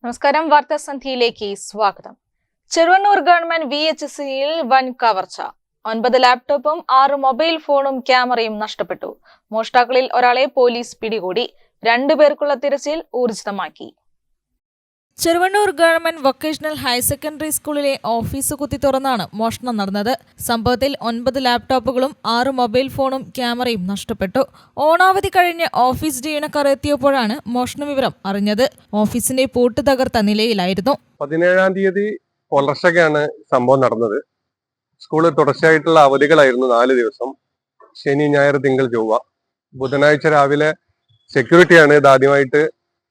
നമസ്കാരം. വാർത്താസന്ധിയിലേക്ക് സ്വാഗതം. ചെറുവണ്ണൂർ ഗവൺമെന്റ് VHSയിൽ വൻ കവർച്ച. 9 ലാപ്ടോപ്പും 6 മൊബൈൽ ഫോണും ക്യാമറയും നഷ്ടപ്പെട്ടു. മോഷ്ടാക്കളിൽ ഒരാളെ പോലീസ് പിടികൂടി. 2 പേർക്കുള്ള തിരച്ചിൽ ഊർജിതമാക്കി. Cheruvannur government vocational higher secondary സ്കൂളിലെ ഓഫീസ് കുത്തി തുറന്നാണ് മോഷണം നടന്നത്. സംഭവത്തിൽ 9 ലാപ്ടോപ്പുകളും 6 മൊബൈൽ ഫോണും ക്യാമറയും നഷ്ടപ്പെട്ടു. ഓണാവധി കഴിഞ്ഞ് ഓഫീസ് ജീവനക്കാർ എത്തിയപ്പോഴാണ് മോഷണ വിവരം അറിഞ്ഞത്. ഓഫീസിന്റെ പൂട്ട് തകർത്ത നിലയിലായിരുന്നു. 17-ാം തീയതി പുലർച്ചയ്ക്കാണ് സംഭവം നടന്നത്. സ്കൂള് തുടർച്ചയായിട്ടുള്ള അവധികളായിരുന്നു 4 ദിവസം. ശനി, ഞായർ, തിങ്കൾ, ചൊവ്വ. ബുധനാഴ്ച രാവിലെ സെക്യൂരിറ്റിയാണ് ഇതാദ്യമായിട്ട്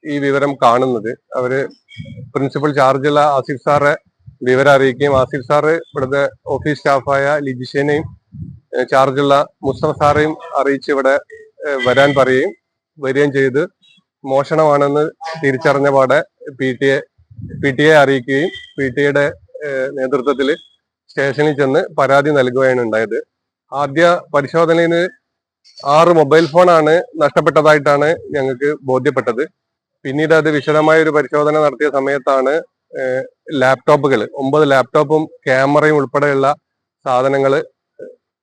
ഈ വിവരം കാണുന്നത്. അവര് പ്രിൻസിപ്പൽ ചാർജുള്ള ആസിഫ് സാറെ വിവരം അറിയിക്കുകയും ആസിഫ് സാറ് ഇവിടുത്തെ ഓഫീസ് സ്റ്റാഫായ ലിജിഷേനെയും ചാർജുള്ള മുസ്തഫ സാറേയും അറിയിച്ച് ഇവിടെ വരാൻ വരികയും ചെയ്ത് മോഷണമാണെന്ന് തിരിച്ചറിഞ്ഞ പാടെ PTA അറിയിക്കുകയും PTA നേതൃത്വത്തിൽ സ്റ്റേഷനിൽ ചെന്ന് പരാതി നൽകുകയാണ് ഉണ്ടായത്. ആദ്യ പരിശോധനയിൽ 6 മൊബൈൽ ഫോണാണ് നഷ്ടപ്പെട്ടതായിട്ടാണ് ഞങ്ങൾക്ക് ബോധ്യപ്പെട്ടത്. പിന്നീട് അത് വിശദമായ ഒരു പരിശോധന നടത്തിയ സമയത്താണ് ലാപ്ടോപ്പുകൾ 9 ലാപ്ടോപ്പും ക്യാമറയും ഉൾപ്പെടെയുള്ള സാധനങ്ങൾ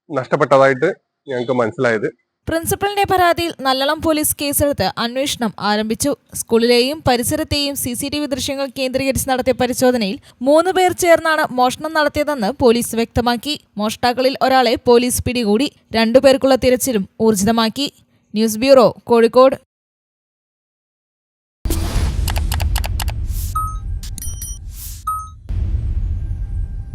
നഷ്ടപ്പെട്ടതായിട്ട് ഞങ്ങൾക്ക് മനസ്സിലായത്. പ്രിൻസിപ്പലിന്റെ പരാതിയിൽ നല്ലളം പോലീസ് കേസെടുത്ത് അന്വേഷണം ആരംഭിച്ചു. സ്കൂളിലെയും പരിസരത്തെയും CCTV ദൃശ്യങ്ങൾ കേന്ദ്രീകരിച്ച് നടത്തിയ പരിശോധനയിൽ 3 പേർ ചേർന്നാണ് മോഷണം നടത്തിയതെന്ന് പോലീസ് വ്യക്തമാക്കി. മോഷ്ടാക്കളിൽ ഒരാളെ പോലീസ് പിടികൂടി. 2 പേർക്കുള്ള തിരച്ചിലും ഊർജിതമാക്കി. News bureau, Kozhikode.